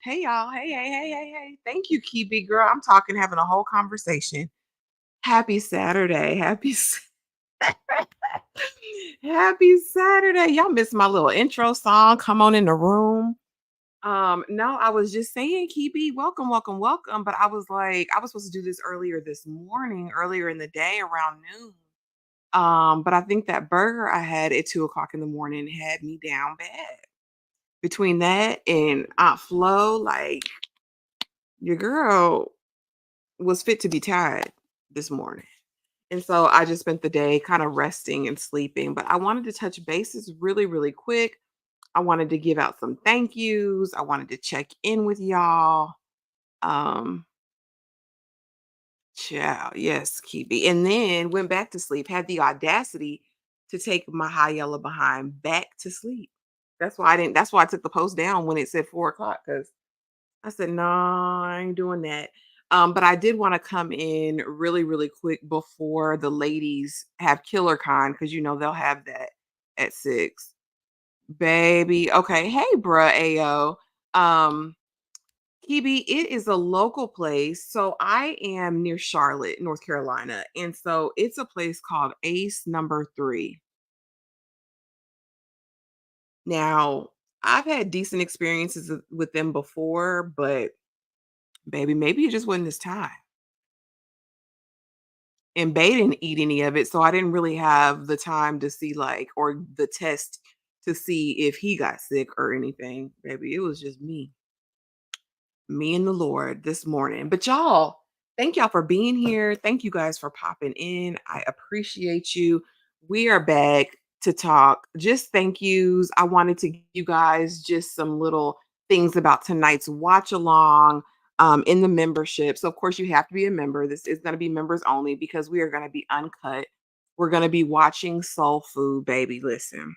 Hey y'all. Hey. Thank you, Kibi girl. I'm talking, having a whole conversation. Happy Saturday. Happy Saturday. Y'all missed my little intro song. Come on in the room. No, I was just saying, Kibi, welcome. But I was like, I was supposed to do this earlier this morning, earlier in the day around noon. But I think that burger I had at 2 o'clock in the morning had me down bad. Between that and Aunt Flo, like your girl was fit to be tied this morning. And so I just spent the day kind of resting and sleeping. But I wanted to touch bases really quick. I wanted to give out some thank yous. I wanted to check in with y'all. Um, Ciao. Yes, Kibi. And then went back to sleep, had the audacity to take my high yellow behind back to sleep. That's why I took the post down when it said 4 o'clock, because I said, "No, I ain't doing that." But I did want to come in really quick before the ladies have Killer Con, because they'll have that at 6. Baby. Okay. Hey, bruh, Ayo. Um, Kibi, it is a local place. So I am near Charlotte, North Carolina. And so it's a place called Ace Number 3. Now, I've had decent experiences with them before, but baby, maybe it just wasn't this time. And Bay didn't eat any of it, so I didn't really have the time to see, like, or the test to see if he got sick or anything. Baby, it was just me and the Lord this morning. But y'all, thank y'all for being here. Thank you guys for popping in. I appreciate you. We are back to talk. Just thank yous. I wanted to give you guys just some little things about tonight's watch along in the membership. So, of course, you have to be a member. This is going to be members only because we are going to be uncut. We're going to be watching Soul Food, baby. Listen,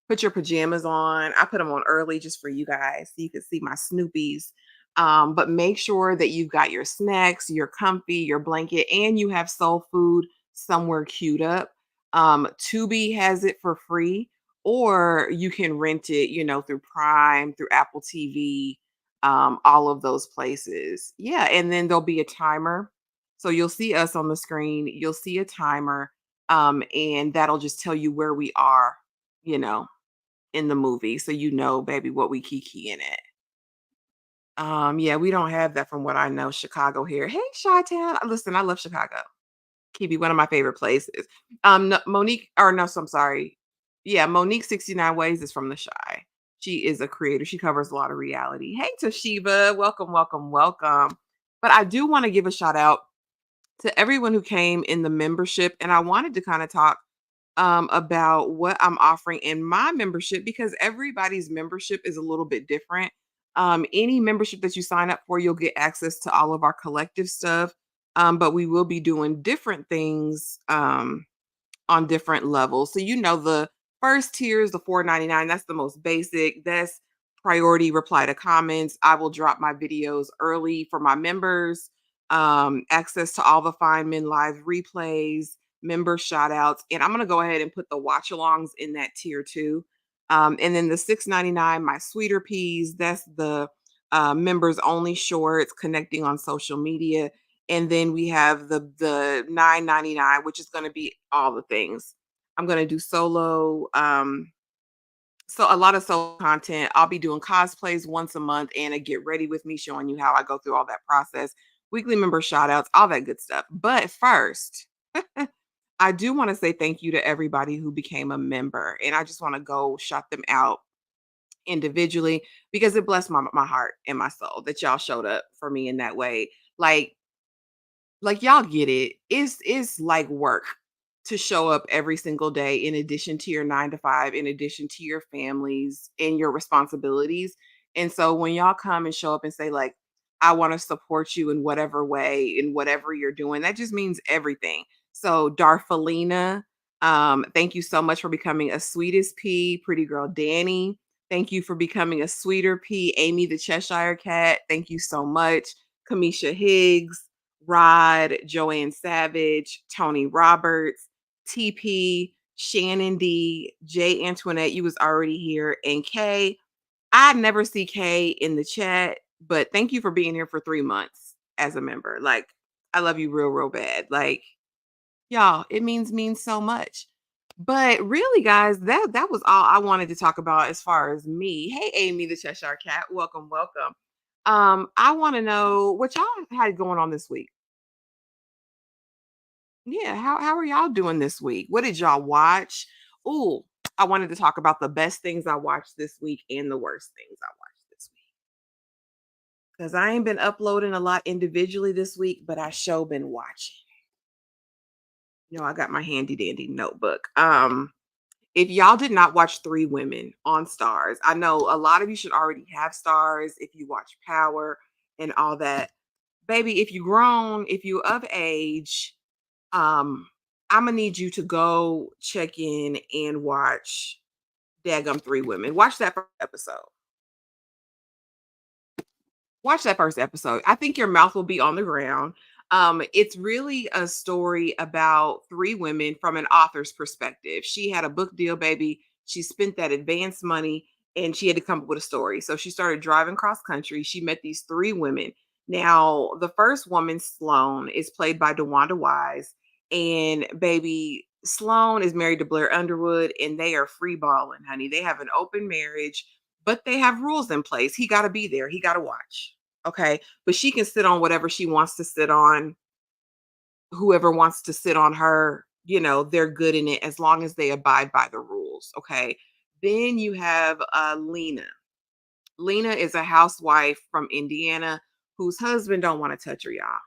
put your pajamas on. I put them on early just for you guys so you can see my Snoopies. But make sure that you've got your snacks, your comfy, your blanket, and you have Soul Food somewhere queued up. Tubi has it for free, or you can rent it, through Prime, through Apple TV, all of those places. Yeah, and then there'll be a timer. So you'll see us on the screen, you'll see a timer, and that'll just tell you where we are, you know, in the movie, so baby, what we kiki in it. Yeah, we don't have that from what I know. Chicago here. Hey, Chi-Town. Listen, I love Chicago. Kibi, one of my favorite places. No, Monique, or no, so I'm sorry. Yeah, Monique 69 Ways is from the Shy. She is a creator. She covers a lot of reality. Hey, Toshiba. Welcome. But I do want to give a shout out to everyone who came in the membership. And I wanted to kind of talk about what I'm offering in my membership, because everybody's membership is a little bit different. Any membership that you sign up for, you'll get access to all of our collective stuff. But we will be doing different things on different levels. So the first tier is the 4.99. That's the most basic. That's priority reply to comments. I will drop my videos early for my members. Access to all the Feynman live replays, member shout outs. And I'm gonna go ahead and put the watch alongs in that tier too. And then the 6.99, my sweeter peas, that's the members only shorts connecting on social media. And then we have the 9.99, which is going to be all the things. I'm going to do solo, so a lot of solo content. I'll be doing cosplays once a month and a get ready with me, showing you how I go through all that process, weekly member shout outs, all that good stuff. But first, I do want to say thank you to everybody who became a member, and I just want to go shout them out individually, because it blessed my heart and my soul that y'all showed up for me in that way. Like y'all get it. It's like work to show up every single day, in addition to your 9 to 5, in addition to your families and your responsibilities. And so when y'all come and show up and say, like, I want to support you in whatever way, in whatever you're doing, that just means everything. So Darfalina, thank you so much for becoming a sweetest pea. Pretty girl Danny, thank you for becoming a sweeter pea. Amy the Cheshire Cat, thank you so much. Kamisha Higgs, Rod, Joanne Savage, Tony Roberts, TP, Shannon D, J Antoinette, you was already here, and Kay. I never see Kay in the chat. but thank you for being here for 3 months as a member. Like, I love you real, real bad. Like, y'all, it means so much. But really, guys, that was all I wanted to talk about as far as me. Hey, Amy, the Cheshire Cat, welcome, welcome. I want to know what y'all had going on this week. Yeah, how are y'all doing this week? What did y'all watch? Ooh, I wanted to talk about the best things I watched this week and the worst things I watched this week. Because I ain't been uploading a lot individually this week, but I sure been watching. I got my handy dandy notebook. If y'all did not watch Three Women on Stars, I know a lot of you should already have Stars if you watch Power and all that. Baby, if you grown, if you of age, I'm gonna need you to go check in and watch Daggum Three Women. Watch that first episode. Watch that first episode. I think your mouth will be on the ground. It's really a story about three women from an author's perspective. She had a book deal, baby. She spent that advance money and she had to come up with a story. So she started driving cross country. She met these three women. Now, the first woman, Sloane, is played by DeWanda Wise. And baby, Sloane is married to Blair Underwood and they are free balling, honey. They have an open marriage, but they have rules in place. He got to be there, he got to watch. Okay. But she can sit on whatever she wants to sit on. Whoever wants to sit on her, they're good in it as long as they abide by the rules. Okay. Then you have Lena. Lena is a housewife from Indiana whose husband don't want to touch her, y'all.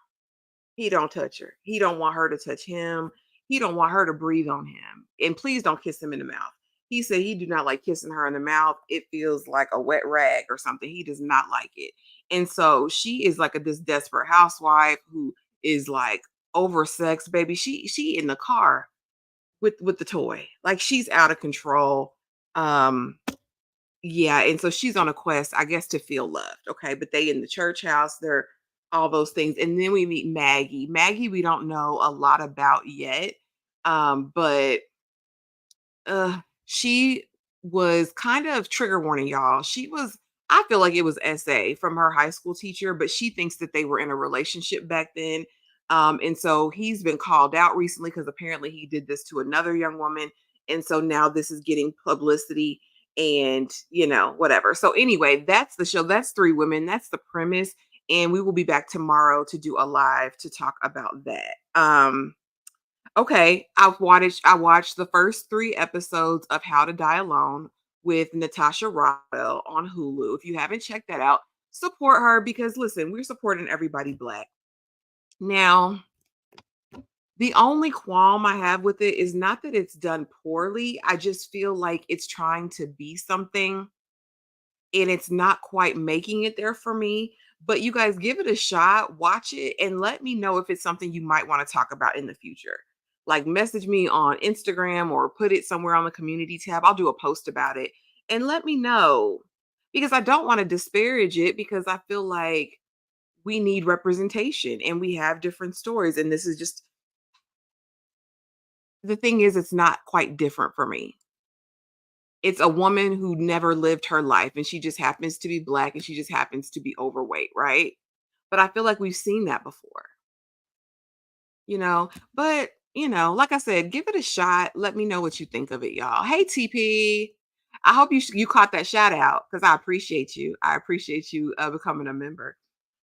He don't touch her. He don't want her to touch him. He don't want her to breathe on him. And please don't kiss him in the mouth. He said he do not like kissing her in the mouth. It feels like a wet rag or something. He does not like it. And so she is like this desperate housewife who is like oversexed, baby. She in the car with the toy. Like she's out of control. Yeah, and so she's on a quest, I guess, to feel loved, okay? But they in the church house, they're all those things. And then we meet Maggie. Maggie, we don't know a lot about yet. But she was kind of trigger warning, y'all. I feel like it was SA from her high school teacher, but she thinks that they were in a relationship back then. And so he's been called out recently because apparently he did this to another young woman. And so now this is getting publicity and, whatever. So anyway, that's the show. That's Three Women. That's the premise. And we will be back tomorrow to do a live to talk about that. Okay, I watched the first 3 episodes of How to Die Alone with Natasha Rothwell on Hulu. If you haven't checked that out, support her because listen, we're supporting everybody Black. Now, the only qualm I have with it is not that it's done poorly. I just feel like it's trying to be something and it's not quite making it there for me. But you guys give it a shot, watch it, and let me know if it's something you might want to talk about in the future. Like message me on Instagram or put it somewhere on the community tab. I'll do a post about it and let me know because I don't want to disparage it because I feel like we need representation and we have different stories. And this is just the thing is, it's not quite different for me. It's a woman who never lived her life and she just happens to be Black and she just happens to be overweight, right? But I feel like we've seen that before, you know? But, like I said, give it a shot. Let me know what you think of it, y'all. Hey, TP. I hope you caught that shout out because I appreciate you. I appreciate you becoming a member.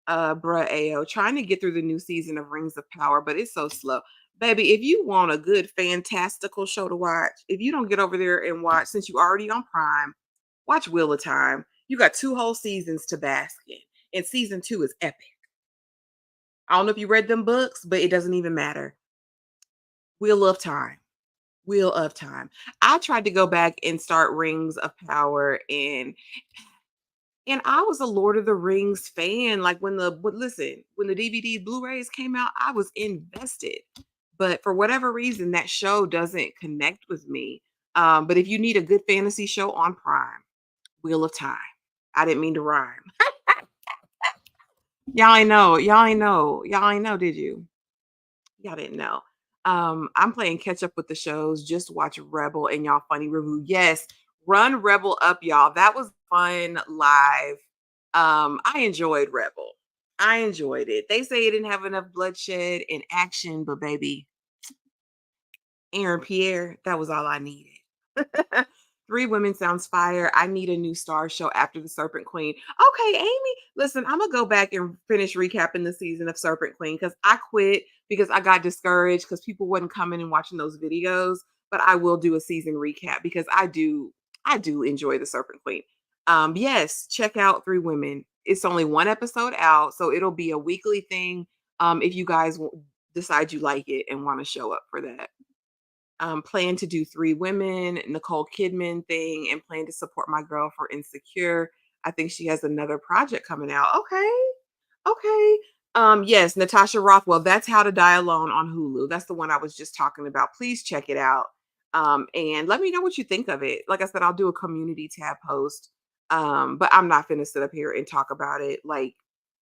Bruh AO, trying to get through the new season of Rings of Power, but it's so slow. Baby, if you want a good, fantastical show to watch, if you don't get over there and watch, since you already on Prime, watch Wheel of Time. You got 2 whole seasons to bask in, and season 2 is epic. I don't know if you read them books, but it doesn't even matter. Wheel of Time. Wheel of Time. I tried to go back and start Rings of Power and I was a Lord of the Rings fan. Like when the DVD Blu-rays came out, I was invested. But for whatever reason, that show doesn't connect with me. But if you need a good fantasy show on Prime, Wheel of Time. I didn't mean to rhyme. Y'all ain't know. Y'all ain't know. Y'all ain't know, did you? Y'all didn't know. I'm playing catch up with the shows. Just watch Rebel and y'all funny review. Yes, run Rebel up, y'all. That was fun live. I enjoyed Rebel. I enjoyed it. They say it didn't have enough bloodshed and action, but baby, Aaron Pierre, that was all I needed. Three Women sounds fire. I need a new star show after the Serpent Queen. Okay, Amy, listen, I'm gonna go back and finish recapping the season of Serpent Queen because I quit because I got discouraged because people wasn't coming and watching those videos. But I will do a season recap because I do enjoy the Serpent Queen. Yes, check out Three Women. It's only one episode out, so it'll be a weekly thing. If you guys decide you like it and want to show up for that. Plan to do Three Women, Nicole Kidman thing, and plan to support my girl for Insecure. I think she has another project coming out. Okay. Okay. Yes, Natasha Rothwell. That's How to Die Alone on Hulu. That's the one I was just talking about. Please check it out. And let me know what you think of it. Like I said, I'll do a community tab post. But I'm not gonna sit up here and talk about it like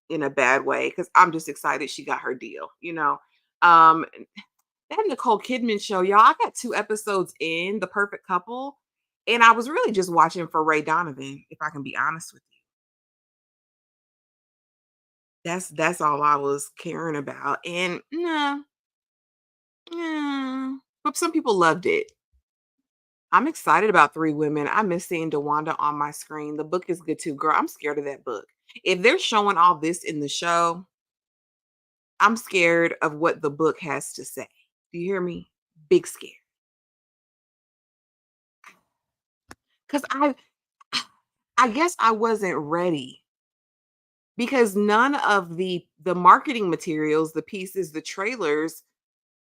in a bad way because I'm just excited she got her deal. Um, that Nicole Kidman show, y'all, I got 2 episodes in, The Perfect Couple, and I was really just watching for Ray Donovan, if I can be honest with you. That's all I was caring about, and nah, but some people loved it. I'm excited about Three Women. I miss seeing DeWanda on my screen. The book is good too. Girl, I'm scared of that book. If they're showing all this in the show, I'm scared of what the book has to say. Do you hear me? Big scared. Because I guess I wasn't ready because none of the marketing materials, the pieces, the trailers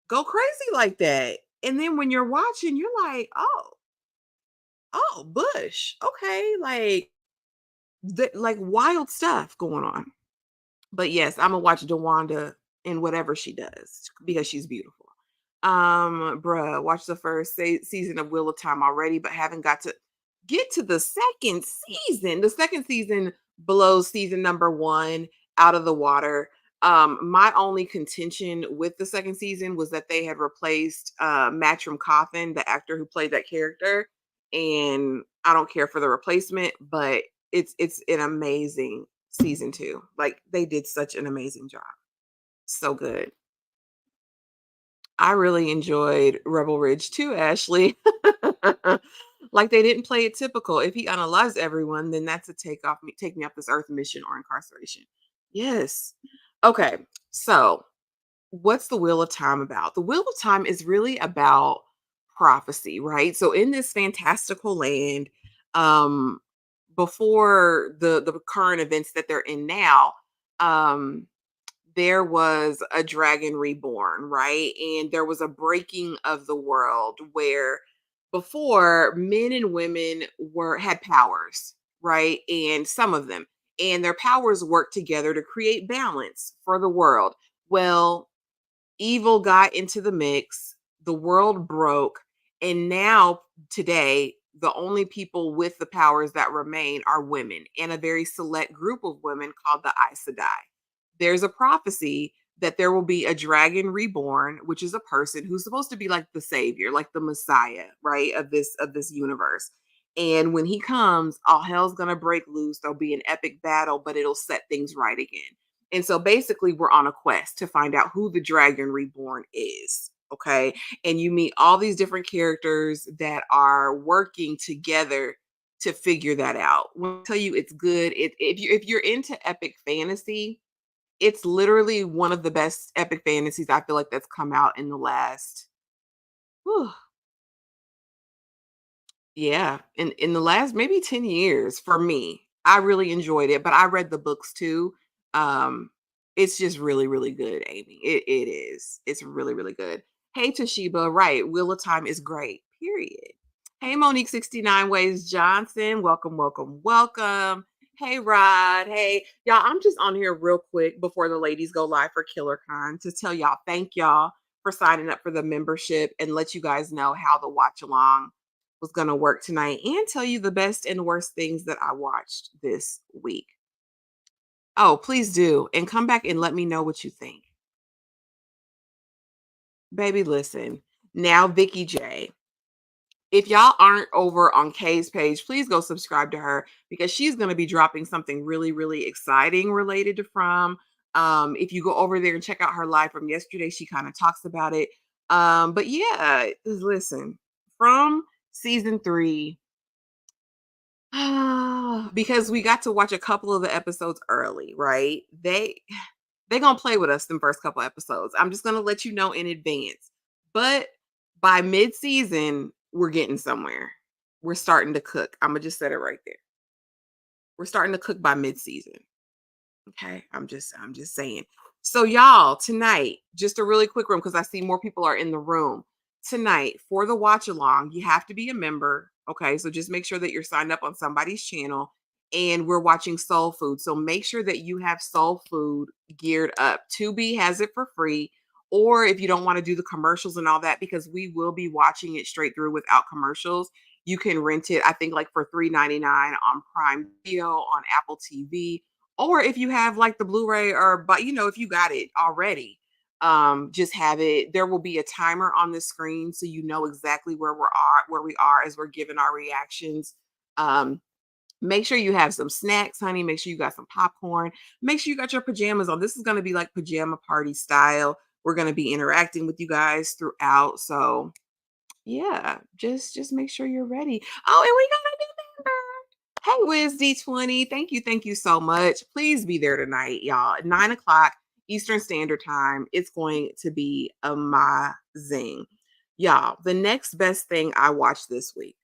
go crazy like that. And then when you're watching, you're like, oh, Bush. Okay, like wild stuff going on. But yes, I'm gonna watch DeWanda in whatever she does because she's beautiful. Bruh, watch the first season of Wheel of Time already, but haven't got to get to the second season. The second season blows season number one out of the water. My only contention with the second season was that they had replaced Matcham Coffin, the actor who played that character, and I don't care for the replacement, but it's an amazing season two. Like they did such an amazing job. So good. I really enjoyed Rebel Ridge too, Ashley. Like they didn't play it typical. If he unalives everyone, then that's a take me off this earth mission or incarceration. Yes. Okay. So what's the Wheel of Time about? The Wheel of Time is really about prophecy, right? So in this fantastical land, um, before the current events that they're in now, um, there was a dragon reborn, right? And there was a breaking of the world where before men and women were had powers, right? And some of them, and their powers worked together to create balance for the world. Well, evil got into the mix, the world broke, and now today the only people with the powers that remain are women and a very select group of women called the Aes Sedai. There's a prophecy that there will be a dragon reborn, which is a person who's supposed to be like the savior, like the messiah, right, of this universe. And when he comes, all hell's gonna break loose. There'll be an epic battle, but it'll set things right again. And so basically, we're on a quest to find out who the Dragon Reborn is. Okay. And you meet all these different characters that are working together to figure that out. When I tell you it's good, if you're into epic fantasy, it's literally one of the best epic fantasies I feel like that's come out in the last whew, yeah, in the last maybe 10 years for me. I really enjoyed it, but I read the books too. Um, it's just really, really good, Amy. It is. It's really, really good. Hey Toshiba, right. Wheel of Time is great. Period. Hey Monique 69 Ways Johnson. Welcome, welcome, welcome. Hey Rod. Hey, y'all. I'm just on here real quick before the ladies go live for KillerCon to tell y'all thank y'all for signing up for the membership and let you guys know how the watch along was going to work tonight and tell you the best and worst things that I watched this week. Oh, please do. And come back and let me know what you think. Baby, listen. Now, Vicky J If y'all aren't over on Kay's page, please go subscribe to her because she's going to be dropping something really, really exciting related to From. If you go over there and check out her live from yesterday, she kind of talks about it. But yeah, listen, From season 3, because we got to watch a couple of the episodes early, right? They gonna play with us the first couple episodes. I'm just gonna let you know in advance. But by mid-season, we're getting somewhere. We're starting to cook. I'm gonna just set it right there. We're starting to cook by mid-season. Okay. I'm just saying. So y'all, tonight, just a really quick room because I see more people are in the room. Tonight, for the watch along, you have to be a member. Okay. So just make sure that you're signed up on somebody's channel and we're watching Soul Food. So make sure that you have Soul Food geared up. Tubi has it for free. Or if you don't want to do the commercials and all that, because we will be watching it straight through without commercials, you can rent it, I think, like for $3.99 on Prime Video, on Apple TV, or if you have like the Blu-ray, or but if you got it already, just have it. There will be a timer on the screen so you know exactly where we are as we're giving our reactions. Um, Make sure you have some snacks, honey. Make sure you got some popcorn. Make sure you got your pajamas on. This is going to be like pajama party style. We're going to be interacting with you guys throughout. So yeah, just make sure you're ready. Oh, and we got a new member. Hey, Wiz D20. Thank you so much. Please be there tonight, y'all. At 9 o'clock Eastern Standard Time. It's going to be amazing. Y'all, the next best thing I watched this week.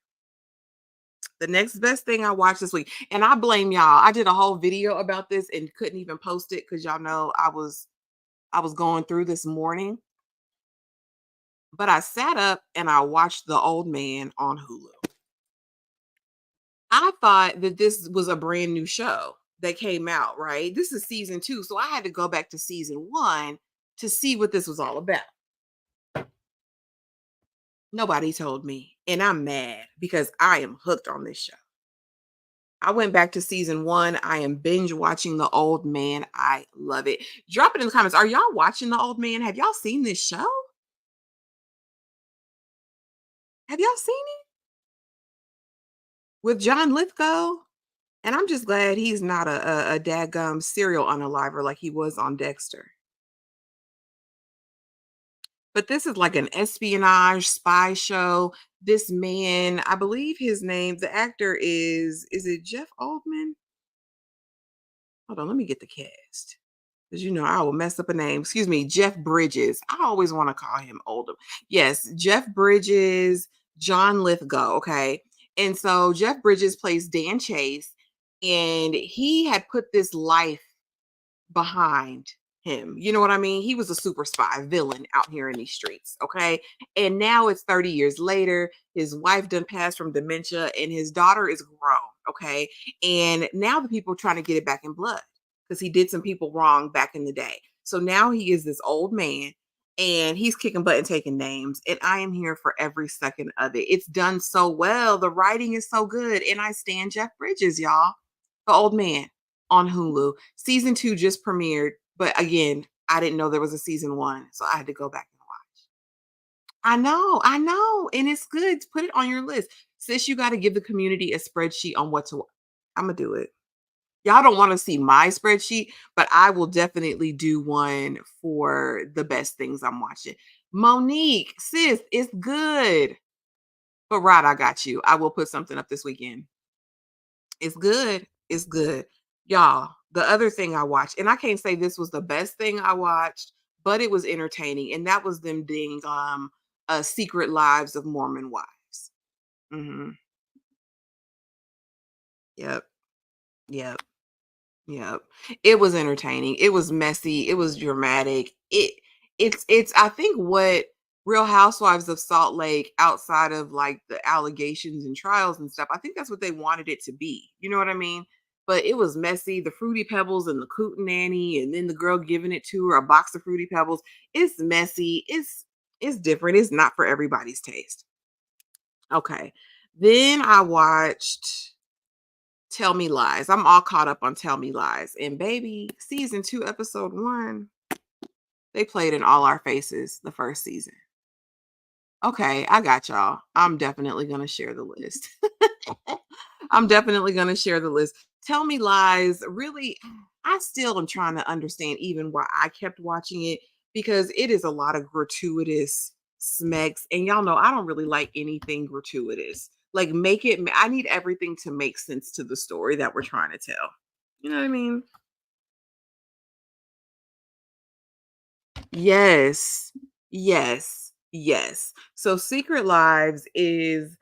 The next best thing I watched this week, and I blame y'all. I did a whole video about this and couldn't even post it because y'all know I was going through this morning. But I sat up and I watched The Old Man on Hulu. I thought that this was a brand new show that came out, right? This is season 2, so I had to go back to season 1 to see what this was all about. Nobody told me, and I'm mad because I am hooked on this show. I went back to season 1. I am binge watching The Old Man. I love it. Drop it in the comments. Are y'all watching The Old Man? Have y'all seen this show? Have y'all seen it with John Lithgow? And I'm just glad he's not a dadgum serial unaliver like he was on Dexter. But this is like an espionage spy show. This man, I believe his name, the actor is it Jeff Oldman? Hold on, let me get the cast. Because I will mess up a name. Excuse me, Jeff Bridges. I always want to call him older. Yes, Jeff Bridges, John Lithgow. Okay. And so Jeff Bridges plays Dan Chase, and he had put this life behind him. You know what I mean? He was a super spy villain out here in these streets. Okay. And now it's 30 years later. His wife done passed from dementia and his daughter is grown. Okay. And now the people are trying to get it back in blood because he did some people wrong back in the day. So now he is this old man and he's kicking butt and taking names. And I am here for every second of it. It's done so well. The writing is so good. And I stand Jeff Bridges, y'all. The Old Man on Hulu. Season 2 just premiered, but again, I didn't know there was a season 1, so I had to go back and watch. I know, and it's good. Put it on your list. Sis, you gotta give the community a spreadsheet on what to watch. Imma do it. Y'all don't wanna see my spreadsheet, but I will definitely do one for the best things I'm watching. Monique, sis, it's good. But Rod, I got you. I will put something up this weekend. It's good. It's good. Y'all, the other thing I watched, and I can't say this was the best thing I watched, but it was entertaining, and that was them doing Secret Lives of Mormon Wives. Mhm. Yep. Yep. Yep. It was entertaining. It was messy. It was dramatic. It's I think what Real Housewives of Salt Lake, outside of like the allegations and trials and stuff, I think that's what they wanted it to be. You know what I mean? But it was messy. The Fruity Pebbles and the Coot Nanny, and then the girl giving it to her a box of Fruity Pebbles. It's messy. It's different. It's not for everybody's taste. Okay. Then I watched Tell Me Lies. I'm all caught up on Tell Me Lies. And baby, season 2, episode 1, they played in all our faces the first season. Okay, I got y'all. I'm definitely gonna share the list. I'm definitely gonna share the list. Tell Me Lies, really, I still am trying to understand even why I kept watching it because it is a lot of gratuitous smecks. And y'all know I don't really like anything gratuitous. Like, I need everything to make sense to the story that we're trying to tell. You know what I mean? Yes. Yes. Yes. So Secret Lives is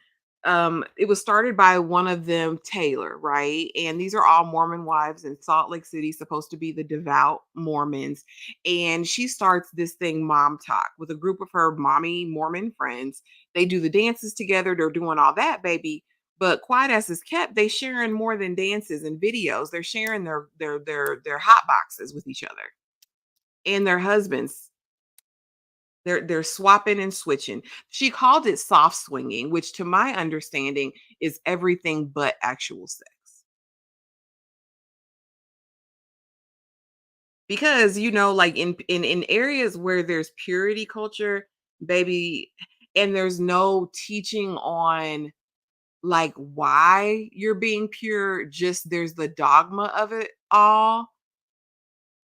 it was started by one of them, Taylor, right? And these are all Mormon wives in Salt Lake City, supposed to be the devout Mormons. And she starts this thing, Mom Talk, with a group of her mommy Mormon friends. They do the dances together, they're doing all that, baby. But quiet as is kept, they sharing more than dances and videos. They're sharing their hot boxes with each other and their husbands. They're swapping and switching. She called it soft swinging, which to my understanding is everything but actual sex. Because, like in areas where there's purity culture, baby, and there's no teaching on like why you're being pure, just there's the dogma of it all.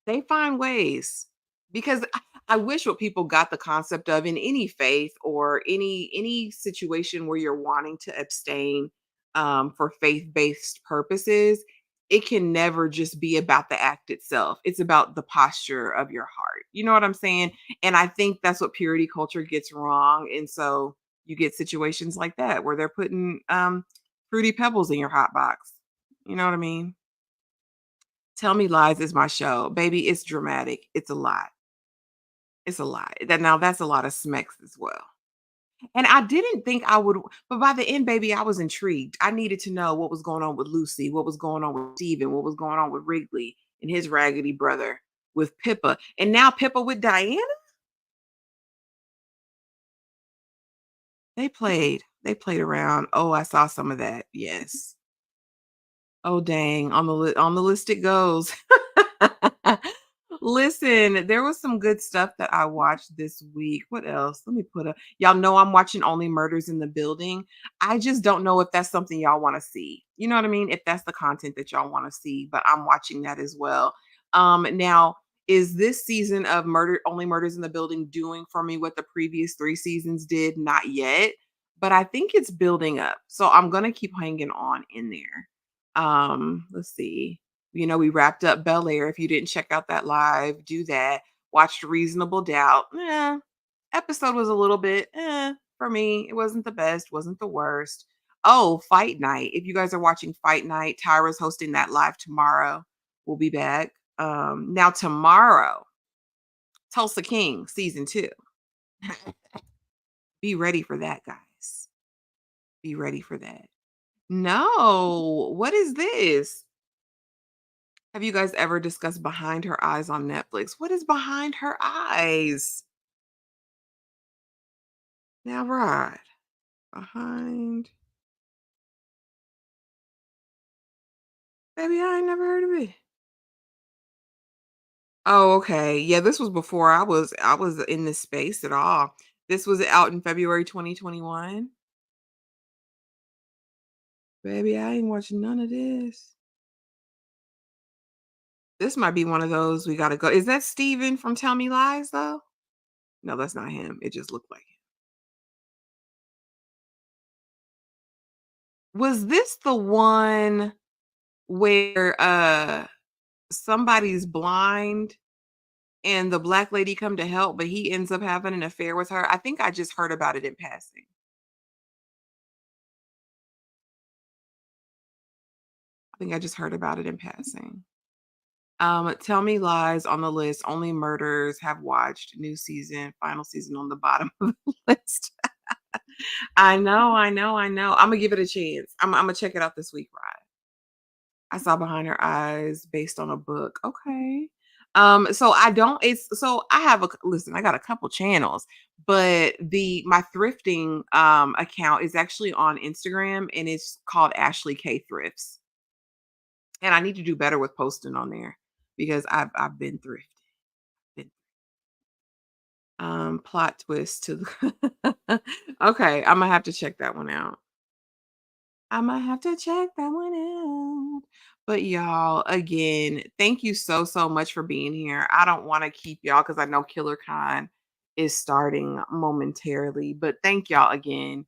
They find ways because I wish what people got the concept of in any faith or any situation where you're wanting to abstain for faith-based purposes, it can never just be about the act itself. It's about the posture of your heart. You know what I'm saying? And I think that's what purity culture gets wrong. And so you get situations like that where they're putting fruity pebbles in your hot box. You know what I mean? Tell Me Lies is my show. Baby, it's dramatic. It's a lot. It's a lot. That's a lot of smecks as well. And I didn't think I would, but by the end, baby, I was intrigued. I needed to know what was going on with Lucy, what was going on with Steven, what was going on with Wrigley and his raggedy brother with Pippa. And now Pippa with Diana? They played around. Oh, I saw some of that. Yes. Oh, dang. On the list it goes. Listen, there was some good stuff that I watched this week. What else? Let me put a y'all know I'm watching Only Murders in the Building. I just don't know if that's something y'all want to see. You know what I mean? If that's the content that y'all want to see, but I'm watching that as well. Now is this season of Only Murders in the Building doing for me what the previous 3 seasons did? Not yet, but I think it's building up. So I'm going to keep hanging on in there. Let's see. We wrapped up Bel Air. If you didn't check out that live, do that. Watched Reasonable Doubt. Episode was a little bit for me. It wasn't the best, wasn't the worst. Oh, Fight Night. If you guys are watching Fight Night, Tyra's hosting that live tomorrow. We'll be back. Now tomorrow, Tulsa King season 2. Be ready for that, guys. Be ready for that. No, what is this? Have you guys ever discussed Behind Her Eyes on Netflix? What is Behind Her Eyes? Now, right. Behind. Baby, I ain't never heard of it. Oh, okay. Yeah, this was before I was in this space at all. This was out in February 2021. Baby, I ain't watching none of this. This might be one of those we gotta go. Is that Steven from Tell Me Lies though? No, that's not him. It just looked like him. Was this the one where somebody's blind and the black lady come to help, but he ends up having an affair with her? I think I just heard about it in passing. I think I just heard about it in passing. Tell Me Lies on the list. Only Murders have watched. New season, final season on the bottom of the list. I know, I know, I know. I'm gonna give it a chance. I'm gonna check it out this week, right? I saw Behind Her Eyes based on a book. Okay. So I don't it's so I have listen, I got a couple channels, but the my thrifting account is actually on Instagram and it's called Ashley K Thrifts. And I need to do better with posting on there because I've been thrifting. Plot twist to the Okay, Imma have to check that one out. I might have to check that one out. But y'all, again, thank you so, so much for being here. I don't want to keep y'all because I know Killer Con is starting momentarily. But thank y'all again.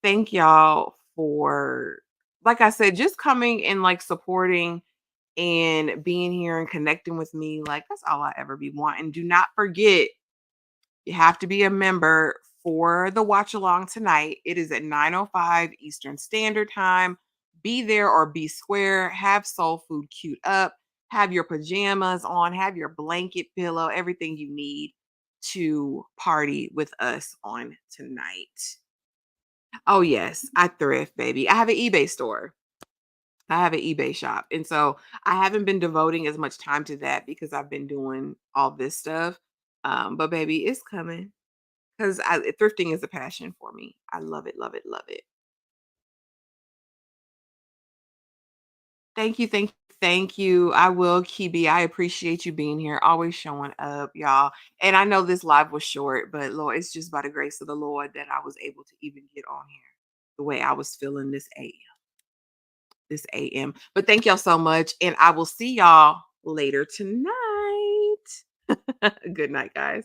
Thank y'all for, like I said, just coming and like supporting and being here and connecting with me. Like that's all I ever be wanting. Do not forget you have to be a member for the watch along tonight. It is at 9:05 Eastern Standard Time. Be there or be square. Have soul food queued up. Have your pajamas on. Have your blanket, pillow, everything you need to party with us on tonight. Oh, yes, I thrift, baby. I have an eBay store. I have an eBay shop. And so I haven't been devoting as much time to that because I've been doing all this stuff. But baby, it's coming. 'Cause thrifting is a passion for me. I love it, love it, love it. Thank you, thank you, thank you. I will, Kibi. I appreciate you being here, always showing up, y'all. And I know this live was short, but Lord, it's just by the grace of the Lord that I was able to even get on here the way I was feeling this AM. But thank y'all so much, and I will see y'all later tonight. Good night, guys.